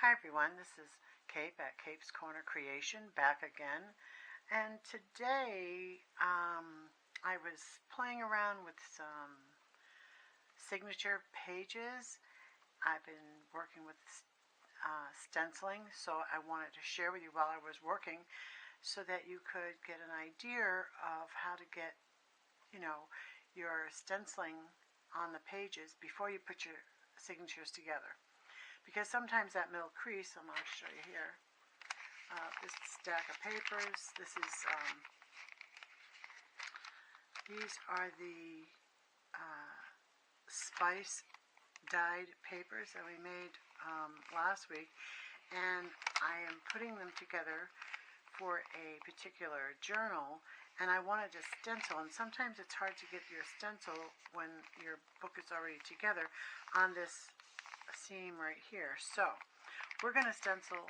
Hi everyone, this is Cape at Cape's Corner Creation, back again. And today I was playing around with some signature pages. I've been working with stenciling, so I wanted to share with you while I was working so that you could get an idea of how to get, your stenciling on the pages before you put your signatures together. Because sometimes that middle crease, I'm going to show you here, this stack of papers, these are the spice dyed papers that we made last week, and I am putting them together for a particular journal, and I wanted to stencil, and sometimes it's hard to get your stencil when your book is already together on this seam right here. So we're going to stencil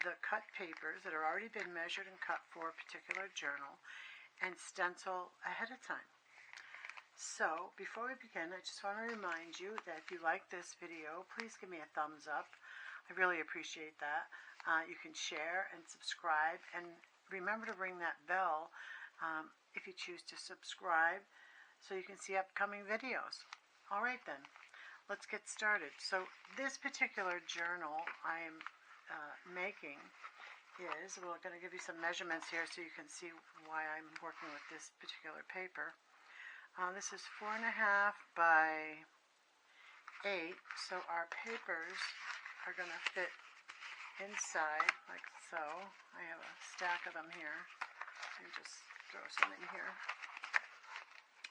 the cut papers that are already been measured and cut for a particular journal and stencil ahead of time. So before we begin, I just want to remind you that if you like this video, please give me a thumbs up. I really appreciate that. You can share and subscribe, and remember to ring that bell if you choose to subscribe so you can see upcoming videos. All right then. Let's get started. So this particular journal I am making is, we're going to give you some measurements here so you can see why I'm working with this particular paper. This is 4.5 by 8, so our papers are going to fit inside like so. I have a stack of them here. Let me just throw some in here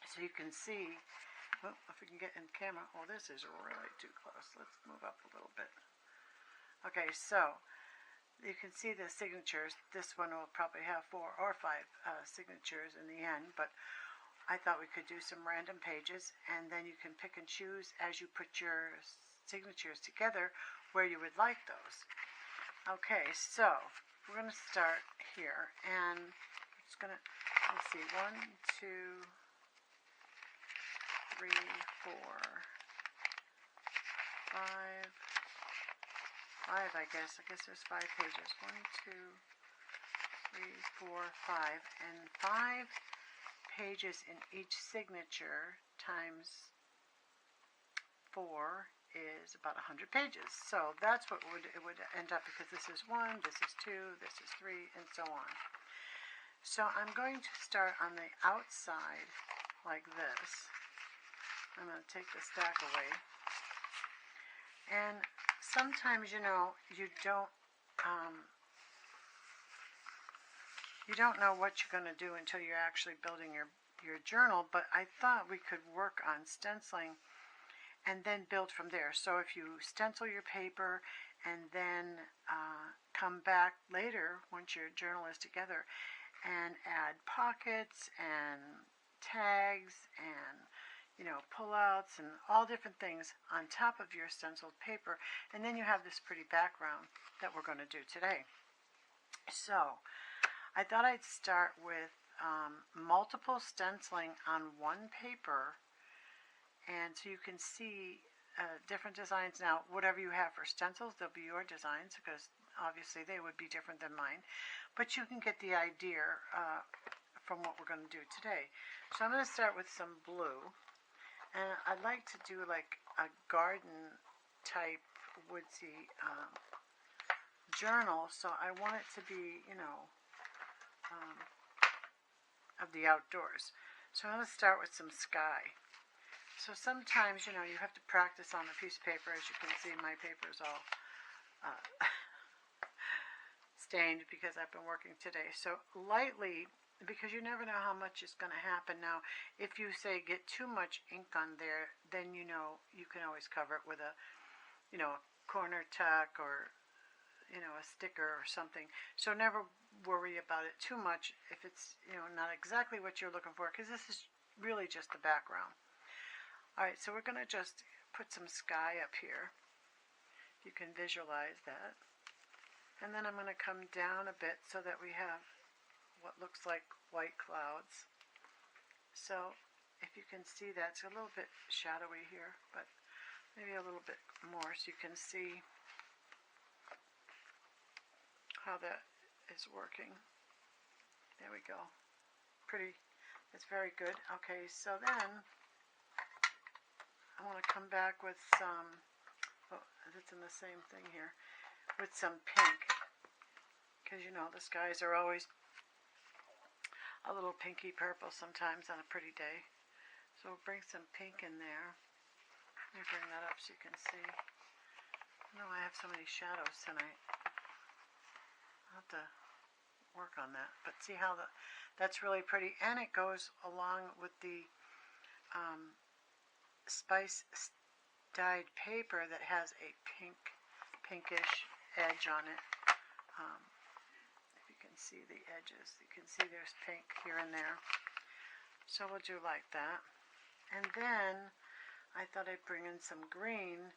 so you can see. Oh, if we can get in camera. Oh, this is really too close. Let's move up a little bit. Okay, so you can see the signatures. This one will probably have 4 or 5 signatures in the end, but I thought we could do some random pages, and then you can pick and choose as you put your signatures together where you would like those. Okay, so we're going to start here, and it's going to, let's see, 1, 2, 3, 4, 5, I guess there's 5 pages. 1, 2, 3, 4, 5, and 5 pages in each signature times 4 is about 100 pages. So that's what it would end up, because this is 1, this is 2, this is 3, and so on. So I'm going to start on the outside like this. I'm going to take the stack away, and sometimes you don't know what you're going to do until you're actually building your journal, but I thought we could work on stenciling and then build from there. So if you stencil your paper and then come back later once your journal is together and add pockets and tags and pullouts and all different things on top of your stenciled paper, and then you have this pretty background that we're going to do today. So I thought I'd start with multiple stenciling on one paper, and so you can see different designs. Now, whatever you have for stencils, they'll be your designs, because obviously they would be different than mine, but you can get the idea from what we're going to do today. So I'm going to start with some blue. And I'd like to do like a garden type woodsy journal, so I want it to be, of the outdoors. So I'm going to start with some sky. So sometimes, you have to practice on a piece of paper. As you can see, my paper is all stained because I've been working today. So lightly, because you never know how much is going to happen. Now, if you say get too much ink on there, then you can always cover it with a corner tuck or a sticker or something. So never worry about it too much if it's not exactly what you're looking for, because this is really just the background. All right, so we're going to just put some sky up here. You can visualize that. And then I'm going to come down a bit so that we have what looks like white clouds. So if you can see that, it's a little bit shadowy here, but maybe a little bit more so you can see how that is working. There we go. Pretty. It's very good. Okay, so then I want to come back with some, oh, it's in the same thing here, with some pink. Because you know the skies are always a little pinky purple sometimes on a pretty day. So we'll bring some pink in there. Let me bring that up so you can see. No, I have so many shadows tonight. I'll have to work on that. But see how that's really pretty, and it goes along with the spice dyed paper that has a pinkish edge on it. If you can see the edges, you can see there's pink here and there. So we'll do like that. And then I thought I'd bring in some green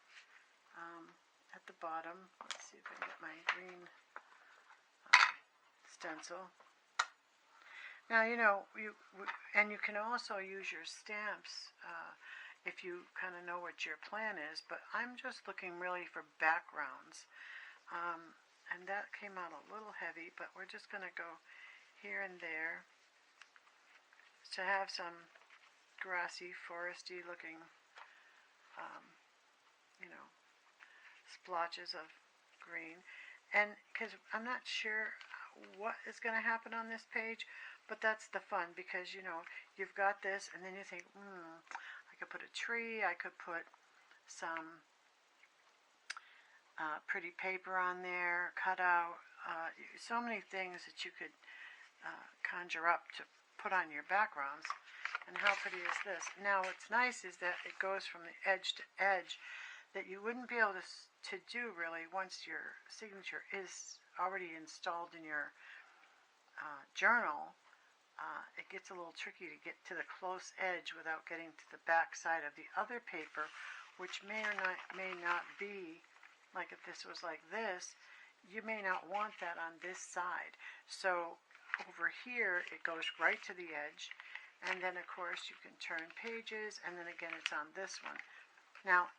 at the bottom. Let's see if I can get my green stencil. Now, you know, you can also use your stamps if you kind of know what your plan is, but I'm just looking really for backgrounds. And that came out a little heavy, but we're just going to go here and there to have some grassy, foresty looking, you know, splotches of green. And because I'm not sure what is going to happen on this page, but that's the fun, because you know you've got this and then you think, I could put a tree, I could put some pretty paper on there, cut out, so many things that you could conjure up to put on your backgrounds. And how pretty is this? Now what's nice is that it goes from the edge to edge, that you wouldn't be able to do really once your signature is already installed in your journal. It gets a little tricky to get to the close edge without getting to the back side of the other paper, which may not be, like if this was like this, you may not want that on this side. So over here it goes right to the edge, and then of course you can turn pages, and then again it's on this one. Now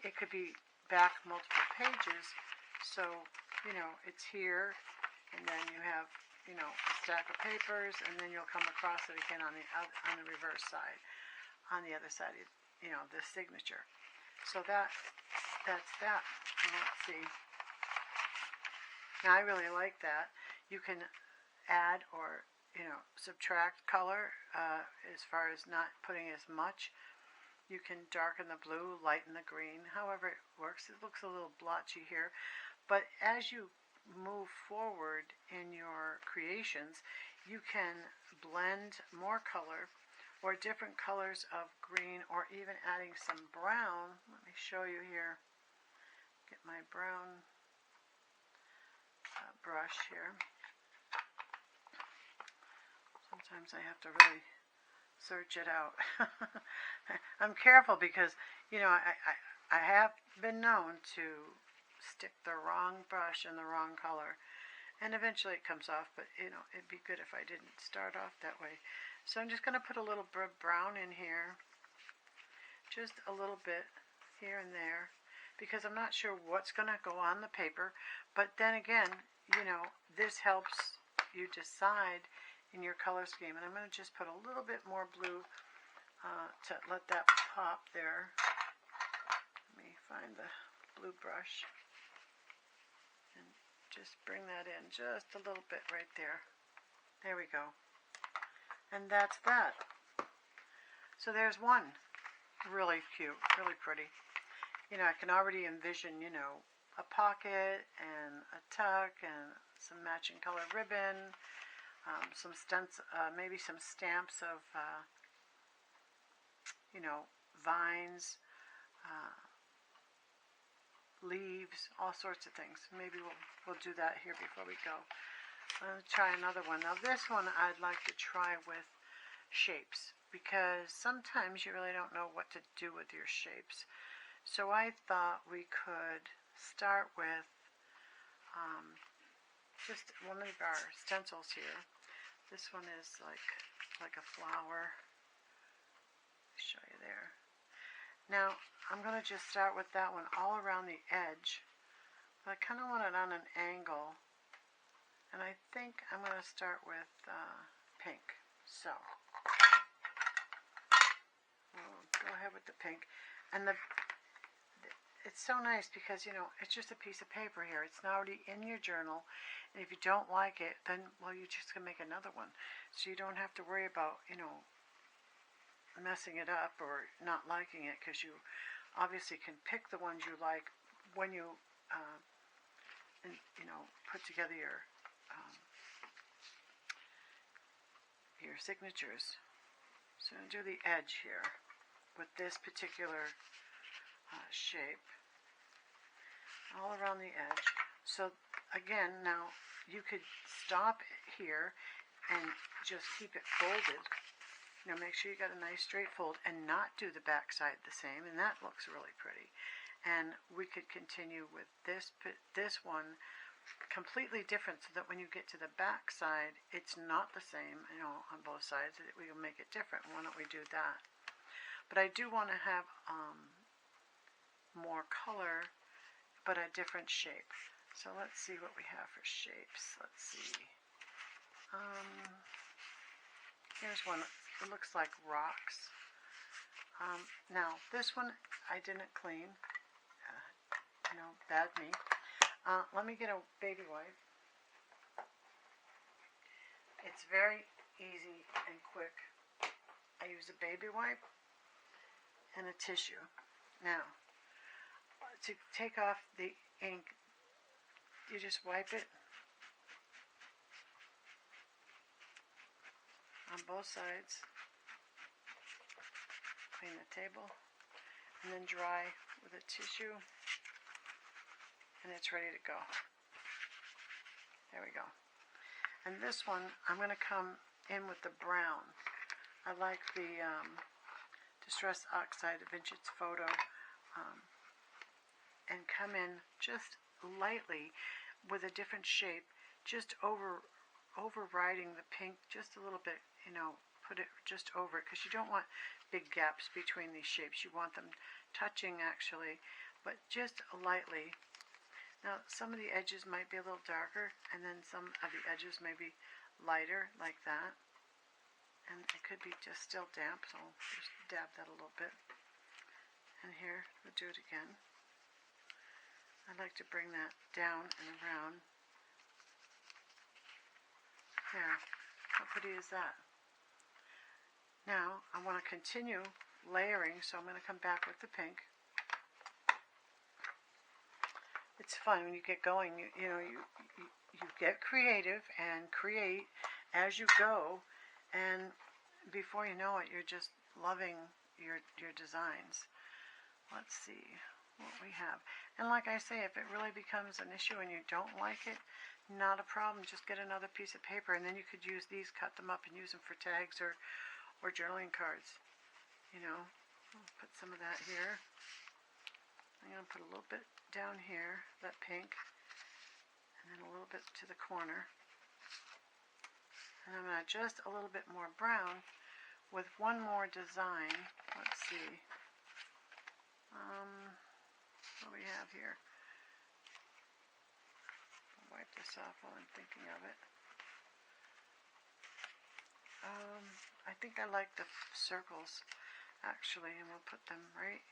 it could be back multiple pages, so you know it's here, and then you have, you know, a stack of papers, and then you'll come across it again on the reverse side, on the other side, you know, the signature. So that's that. And let's see. Now I really like that. You can add or, you know, subtract color as far as not putting as much. You can darken the blue, lighten the green, however it works. It looks a little blotchy here, but as you move forward in your creations, you can blend more color or different colors of green, or even adding some brown. Let me show you here. Get my brown brush here. Sometimes I have to really search it out. I'm careful because, you know, I have been known to stick the wrong brush in the wrong color, and eventually it comes off, but you know, it'd be good if I didn't start off that way. So I'm just going to put a little bit of brown in here, just a little bit here and there, because I'm not sure what's going to go on the paper. But then again, you know, this helps you decide in your color scheme. And I'm going to just put a little bit more blue to let that pop there. Let me find the blue brush and just bring that in just a little bit right there. There we go. And that's that. So there's one. Really cute, really pretty. You know, I can already envision, you know, a pocket and a tuck and some matching color ribbon, some maybe some stamps of, you know, vines, leaves, all sorts of things. Maybe we'll do that here before we go. I'm going to try another one. Now this one I'd like to try with shapes, because sometimes you really don't know what to do with your shapes. So I thought we could start with just one of our stencils here. This one is like a flower. I'll show you there. Now I'm going to just start with that one all around the edge. But I kind of want it on an angle. And I think I'm going to start with pink. So we'll go ahead with the pink. And it's so nice because, you know, it's just a piece of paper here. It's not already in your journal. And if you don't like it, then, well, you just can make another one. So you don't have to worry about, you know, messing it up or not liking it, because you obviously can pick the ones you like when you, you know, put together your signatures. So I'm going to do the edge here with this particular shape all around the edge. So again, now you could stop here and just keep it folded. You know, make sure you got a nice straight fold and not do the back side the same, and that looks really pretty. And we could continue with this one completely different, so that when you get to the back side, it's not the same, you know, on both sides. We will make it different. Why don't we do that? But I do want to have more color, but a different shape. So let's see what we have for shapes. Let's see. Here's one. It looks like rocks. Now, this one I didn't clean. You know, bad me. Let me get a baby wipe. It's very easy and quick. I use a baby wipe and a tissue. Now, to take off the ink, you just wipe it on both sides, clean the table, and then dry with a tissue, and it's ready to go. There we go. And this one, I'm going to come in with the brown. I like the Distress Oxide of Vincent's Photo, and come in just lightly with a different shape, just overriding the pink just a little bit, you know, put it just over it, because you don't want big gaps between these shapes. You want them touching actually, but just lightly. Now, some of the edges might be a little darker, and then some of the edges may be lighter, like that. And it could be just still damp, so I'll just dab that a little bit. And here, we'll do it again. I'd like to bring that down and around. There. How pretty is that? Now, I want to continue layering, so I'm going to come back with the pink. It's fun when you get going. You know, you get creative and create as you go, and before you know it, you're just loving your designs. Let's see what we have. And like I say, if it really becomes an issue and you don't like it, not a problem. Just get another piece of paper, and then you could use these, cut them up, and use them for tags or journaling cards. You know, I'll put some of that here. I'm going to put a little bit down here, that pink, and then a little bit to the corner. And I'm going to just a little bit more brown with one more design. Let's see. What do we have here? I'll wipe this off while I'm thinking of it. I think I like the circles, actually, and we'll put them right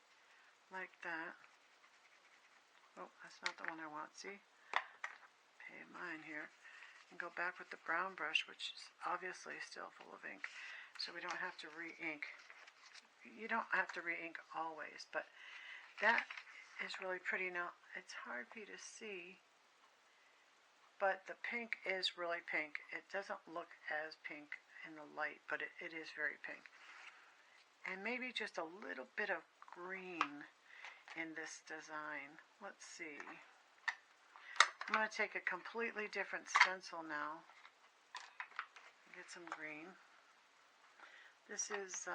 like that. Oh, that's not the one I want. See? Pay mine here. And go back with the brown brush, which is obviously still full of ink, so we don't have to re-ink. You don't have to re-ink always, but that is really pretty. Now, it's hard for you to see, but the pink is really pink. It doesn't look as pink in the light, but it is very pink. And maybe just a little bit of green in this design. Let's see. I'm going to take a completely different stencil now. Get some green. This is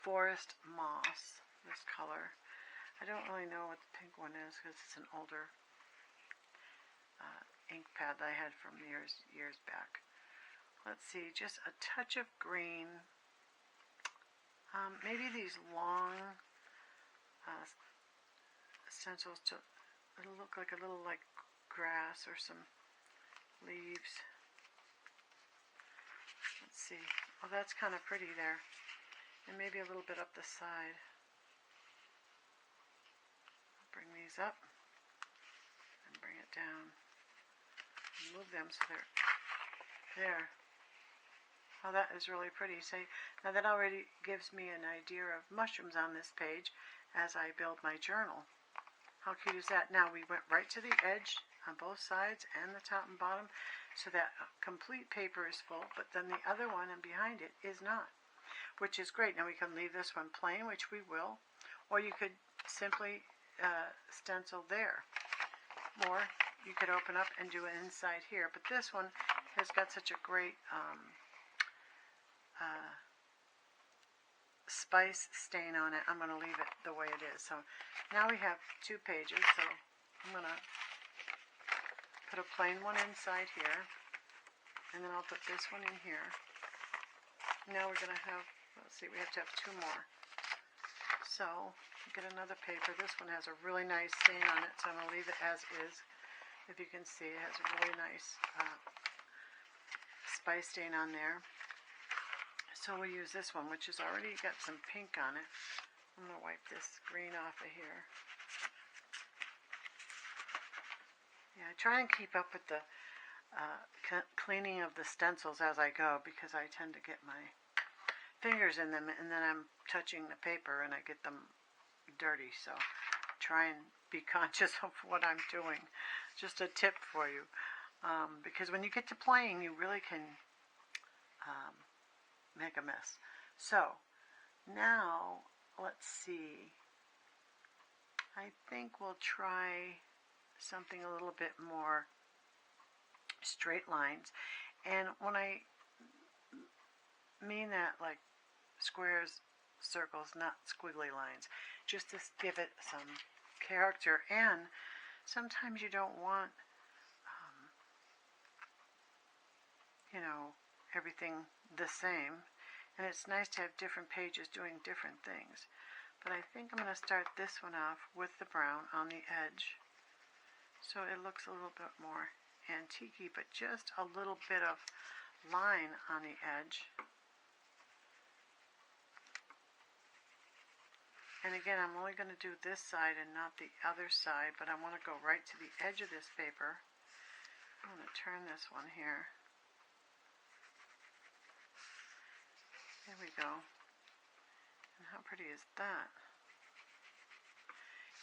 Forest Moss, this color. I don't really know what the pink one is because it's an older ink pad that I had from years back. Let's see, just a touch of green. Maybe these long stencils, it'll look like a little like grass or some leaves. Let's see. Oh, that's kind of pretty there. And maybe a little bit up the side. Bring these up and bring it down. Move them so they're there. Oh, that is really pretty. See, now that already gives me an idea of mushrooms on this page as I build my journal. How cute is that? Now we went right to the edge on both sides and the top and bottom, so that complete paper is full, but then the other one and behind it is not, which is great. Now we can leave this one plain, which we will, or you could simply stencil there, or you could open up and do it inside here. But this one has got such a great spice stain on it. I'm going to leave it the way it is. So now we have 2 pages, so I'm going to put a plain one inside here, and then I'll put this one in here. Now we're going to have, let's see, we have to have 2 more. So get another paper. This one has a really nice stain on it, so I'm going to leave it as is. If you can see, it has a really nice spice stain on there. So we'll use this one, which has already got some pink on it. I'm going to wipe this green off of here. Yeah, I try and keep up with the cleaning of the stencils as I go, because I tend to get my fingers in them, and then I'm touching the paper and I get them dirty. So try and be conscious of what I'm doing. Just a tip for you, because when you get to playing, you really can make a mess. So now let's see, I think we'll try something a little bit more straight lines, and when I mean that, like squares, circles, not squiggly lines, just to give it some character. And sometimes you don't want you know, everything the same, and it's nice to have different pages doing different things. But I think I'm going to start this one off with the brown on the edge, so it looks a little bit more antique-y, but just a little bit of line on the edge. And again, I'm only going to do this side and not the other side, but I want to go right to the edge of this paper. I'm going to turn this one here. There we go. And how pretty is that?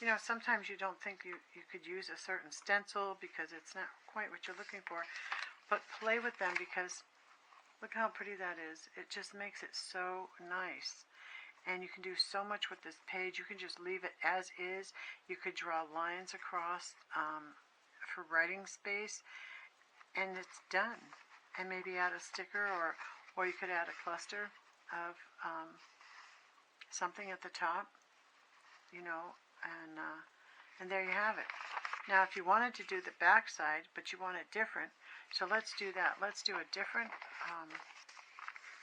You know, sometimes you don't think you could use a certain stencil because it's not quite what you're looking for, but play with them, because look how pretty that is. It just makes it so nice. And you can do so much with this page. You can just leave it as is. You could draw lines across for writing space, and it's done. And maybe add a sticker, or you could add a cluster of something at the top, you know, and there you have it. Now, if you wanted to do the back side, but you want it different, so let's do that. Let's do a different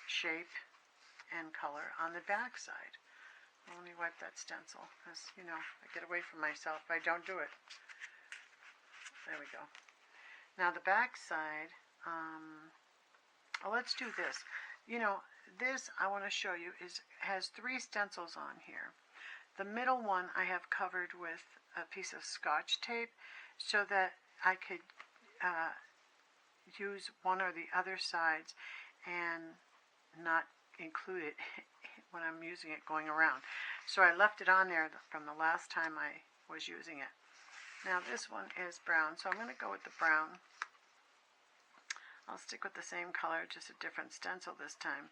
shape and color on the back side. Let me wipe that stencil, because, you know, I get away from myself if I don't do it. There we go. Now the back side, let's do this. You know, this I want to show you has 3 stencils on here. The middle one I have covered with a piece of Scotch tape so that I could use one or the other sides and not include it when I'm using it going around. So I left it on there from the last time I was using it. Now this one is brown, so I'm going to go with the brown. I'll stick with the same color, just a different stencil this time.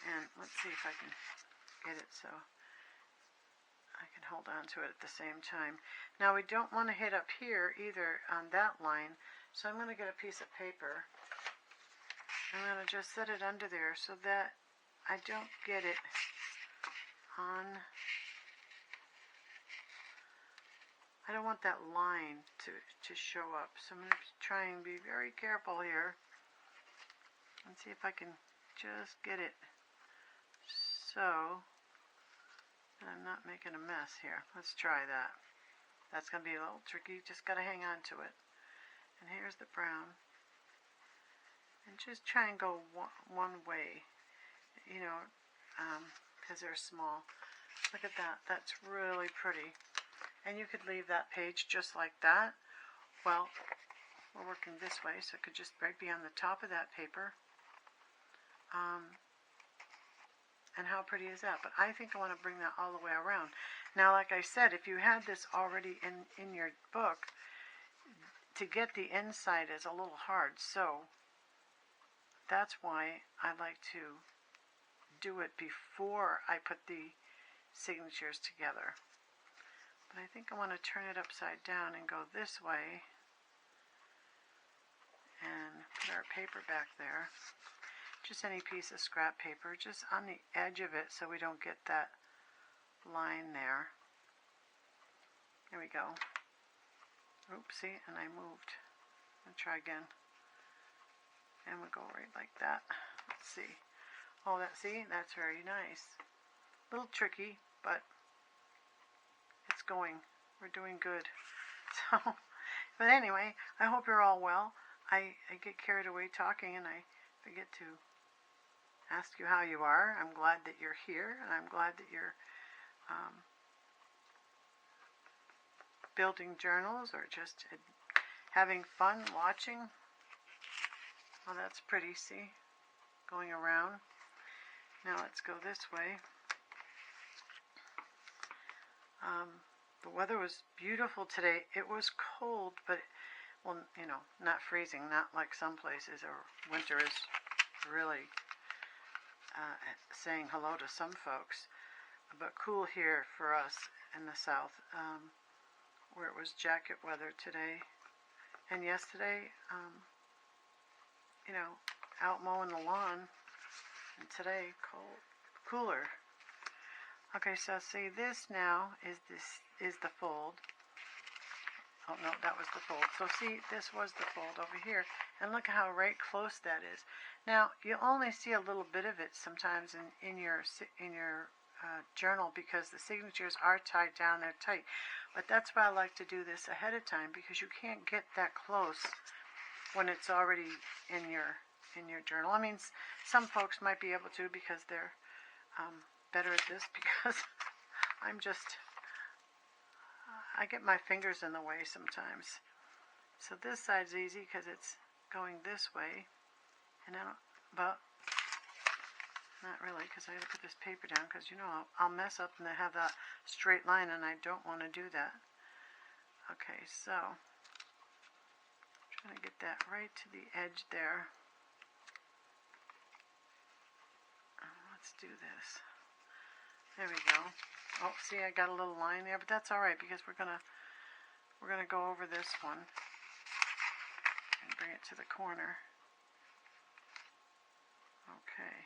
And let's see if I can get it so I can hold on to it at the same time. Now we don't want to hit up here either on that line, so I'm going to get a piece of paper. I'm going to just set it under there so that I don't get it on. I don't want that line to show up, so I'm going to try and be very careful here and see if I can just get it so that I'm not making a mess here. Let's try that. That's going to be a little tricky. Just got to hang on to it. And here's the brown. And just try and go one way, you know, because they're small. Look at that. That's really pretty. And you could leave that page just like that. Well, we're working this way, so it could just right be on the top of that paper. And how pretty is that? But I think I want to bring that all the way around. Now, like I said, if you had this already in your book, to get the inside is a little hard. So that's why I like to do it before I put the signatures together. But I think I want to turn it upside down and go this way and put our paper back there. Just any piece of scrap paper, just on the edge of it so we don't get that line there. There we go. Oopsie, and I moved. I'll try again. And we'll go right like that. Let's see. Oh, that's very nice. A little tricky, but it's going. We're doing good. So, but anyway, I hope you're all well. I get carried away talking and I forget to ask you how you are. I'm glad that you're here, and I'm glad that you're building journals or just having fun watching. Oh, that's pretty, see? Going around. Now let's go this way. The weather was beautiful today. It was cold, but, well, you know, not freezing, not like some places, or winter is really saying hello to some folks, but cool here for us in the south, where it was jacket weather today. And yesterday, you know, out mowing the lawn, and today cooler. Okay, so see, this now is the fold. Oh no, that was the fold. So see, this was the fold over here, and look how right close that is. Now you only see a little bit of it sometimes in your journal because the signatures are tied down, they're tight. But that's why I like to do this ahead of time, because you can't get that close when it's already in your journal. I mean, some folks might be able to because they're better at this, because I'm just I get my fingers in the way sometimes. So this side's easy because it's going this way, and but not really, because I got to put this paper down, because you know I'll mess up and I have that straight line, and I don't want to do that. Okay, so I'm trying to get that right to the edge there. Let's do this. There we go. Oh, see, I got a little line there, but that's all right, because we're gonna go over this one and bring it to the corner. Okay.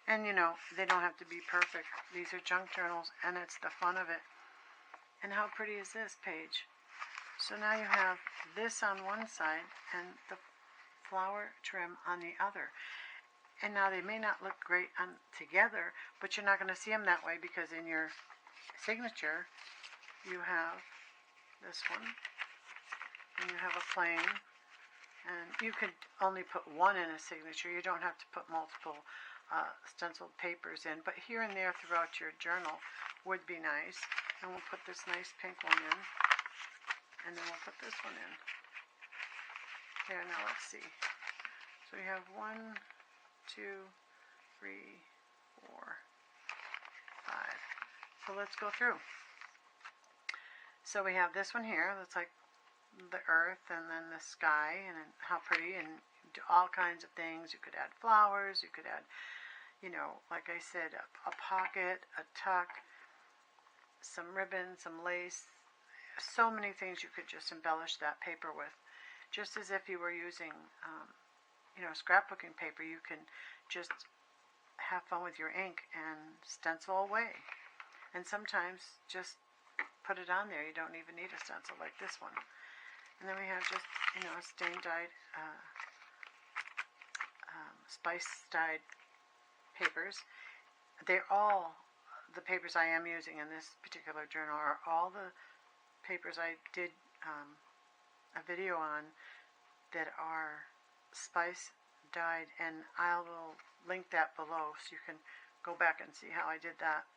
And you know, they don't have to be perfect. These are junk journals, and it's the fun of it. And how pretty is this page? So now you have this on one side and the flower trim on the other. And now they may not look great together, but you're not going to see them that way, because in your signature you have this one, and you have a plain, and you could only put one in a signature. You don't have to put multiple stenciled papers in, but here and there throughout your journal would be nice. And we'll put this nice pink one in, and then we'll put this one in. There, now let's see. So we have 1, 2, 3, 4, 5. So let's go through. So we have this one here that's like the earth, and then the sky, and how pretty, and do all kinds of things. You could add flowers, you could add, you know, like I said, a pocket, a tuck, some ribbon, some lace, so many things you could just embellish that paper with. Just as if you were using you know, scrapbooking paper, you can just have fun with your ink and stencil away. And sometimes just put it on there. You don't even need a stencil like this one. And then we have just, you know, stain dyed, spice dyed papers. They're all the papers I am using in this particular journal are all the papers I did a video on that are spice dyed, and I will link that below so you can go back and see how I did that.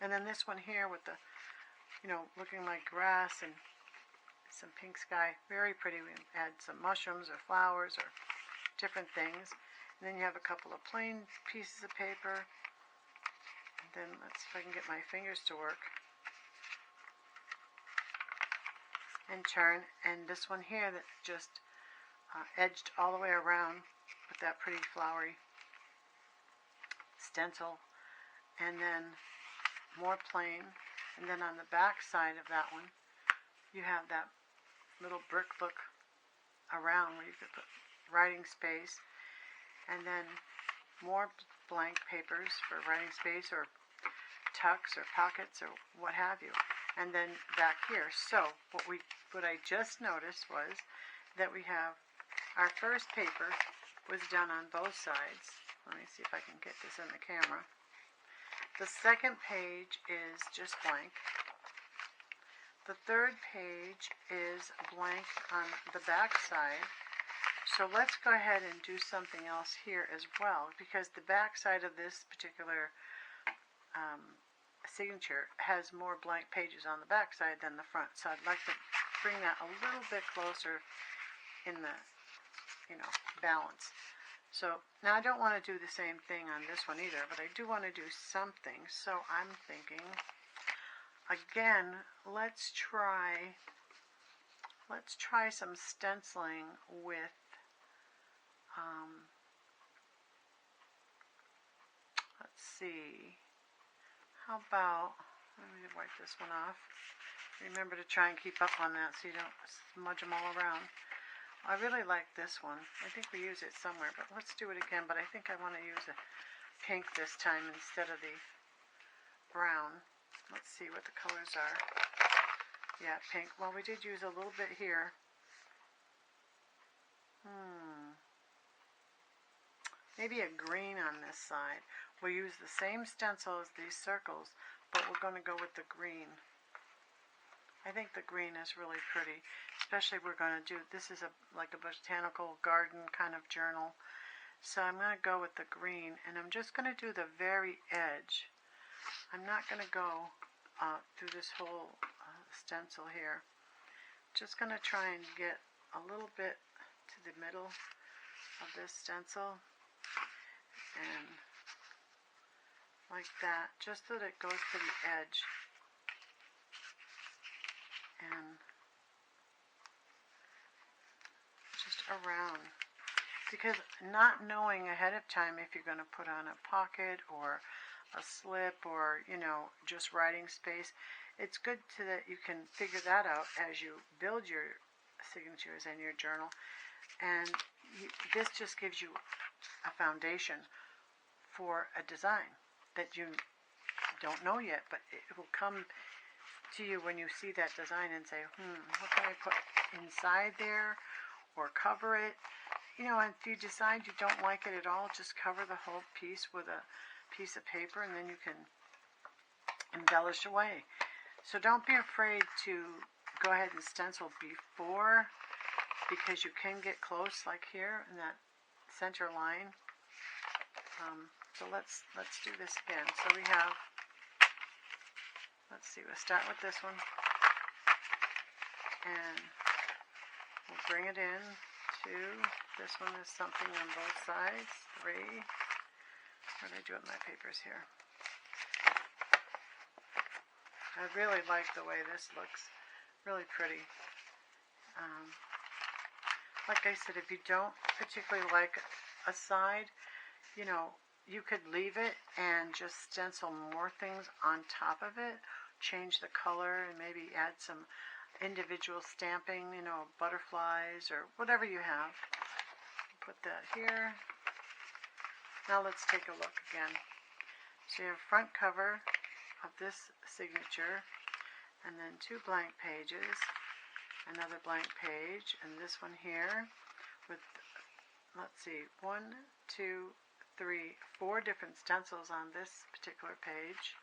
And then this one here with the, looking like grass and some pink sky, very pretty. We add some mushrooms or flowers or different things. And then you have a couple of plain pieces of paper. And then let's see if I can get my fingers to work. And turn. And this one here that just edged all the way around with that pretty flowery stencil. And then more plain. And then on the back side of that one, you have that little brick look around where you could put writing space. And then more blank papers for writing space or tucks or pockets or what have you. And then back here. So what I just noticed was that we have our first paper was done on both sides. Let me see if I can get this in the camera. The second page is just blank. The third page is blank on the back side. So let's go ahead and do something else here as well, because the back side of this particular signature has more blank pages on the back side than the front. So I'd like to bring that a little bit closer in the, balance. So now I don't want to do the same thing on this one either, but I do want to do something. So I'm thinking, again, let's try some stenciling with let's see, how about, let me wipe this one off. Remember to try and keep up on that so you don't smudge them all around. I really like this one. I think we use it somewhere, but let's do it again. But I think I want to use a pink this time instead of the brown. Let's see what the colors are. Yeah, pink. Well, we did use a little bit here. Maybe a green on this side. We'll use the same stencil as these circles, but we're going to go with the green. I think the green is really pretty, especially we're going to do, this is like a botanical garden kind of journal. So I'm going to go with the green, and I'm just going to do the very edge. I'm not going to go through this whole stencil here. Just going to try and get a little bit to the middle of this stencil, and like that, just so that it goes to the edge. And just around, because not knowing ahead of time if you're going to put on a pocket or a slip or just writing space, it's good that you can figure that out as you build your signatures and your journal. And this just gives you a foundation for a design that you don't know yet, but it will come to you when you see that design and say, what can I put inside there or cover it? And if you decide you don't like it at all, just cover the whole piece with a piece of paper, and then you can embellish away. So don't be afraid to go ahead and stencil before, because you can get close like here in that center line. So let's do this again. So we have, let's see, we'll start with this one, and we'll bring it in to this one. Is something on both sides. 3. What did I do with my papers here? I really like the way this looks. Really pretty. Like I said, if you don't particularly like a side, you could leave it and just stencil more things on top of it, change the color, and maybe add some individual stamping, butterflies or whatever you have. Put that here. Now let's take a look again. So you have front cover of this signature, and then 2 blank pages, another blank page, and this one here with, let's see, 1, 2, 3, 4 different stencils on this particular page,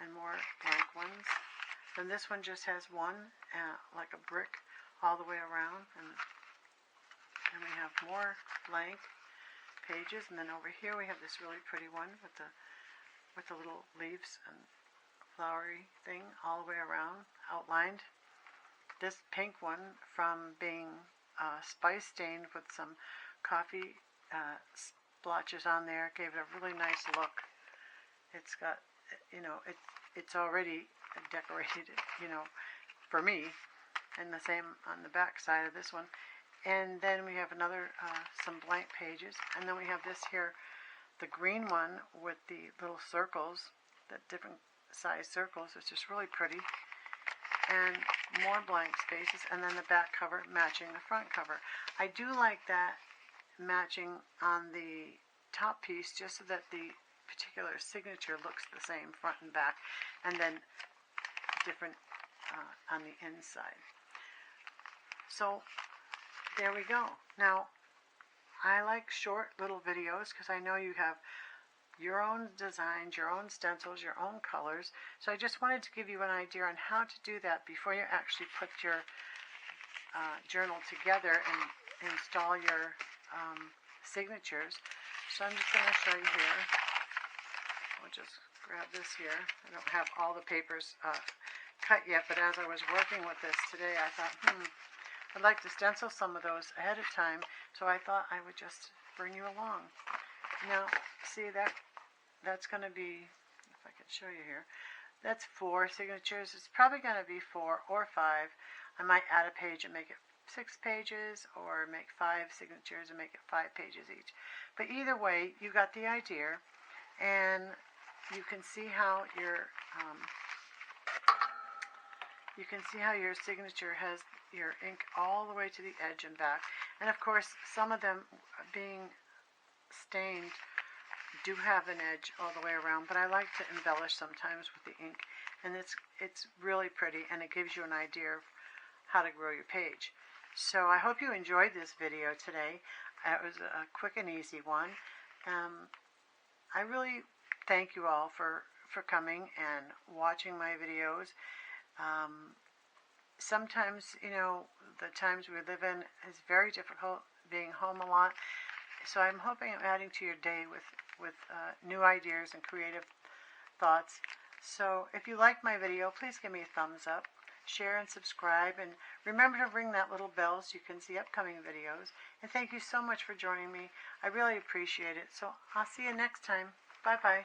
and more blank ones. Then this one just has one, like a brick all the way around, and And we have more blank pages, and then over here we have this really pretty one with the little leaves and flowery thing all the way around, outlined. This pink one, from being spice stained with some coffee splotches on there, gave it a really nice look. It's got, it's already decorated, for me, and the same on the back side of this one. And then we have another, some blank pages, and then we have this here, the green one with the little circles, the different size circles, which is really pretty, and more blank spaces, and then the back cover matching the front cover. I do like that matching on the top piece, just so that the particular signature looks the same front and back, and then different on the inside. So there we go. Now, I like short little videos because I know you have your own designs, your own stencils, your own colors. So I just wanted to give you an idea on how to do that before you actually put your journal together and install your signatures. So I'm just going to show you here. I'll just grab this here. I don't have all the papers cut yet, but as I was working with this today, I thought, I'd like to stencil some of those ahead of time, so I thought I would just bring you along. Now, see, that's going to be, if I can show you here, that's 4 signatures. It's probably going to be 4 or 5. I might add a page and make it 6 pages, or make 5 signatures and make it 5 pages each. But either way, you got the idea, and you can see how your signature has your ink all the way to the edge and back. And of course, some of them being stained do have an edge all the way around, but I like to embellish sometimes with the ink, and it's really pretty, and it gives you an idea of how to grow your page. So I hope you enjoyed this video today. It was a quick and easy one. I really thank you all for coming and watching my videos. Sometimes, the times we live in is very difficult, being home a lot. So I'm hoping I'm adding to your day with new ideas and creative thoughts. So if you like my video, please give me a thumbs up, share and subscribe, and remember to ring that little bell so you can see upcoming videos. And thank you so much for joining me. I really appreciate it. So I'll see you next time. Bye-bye.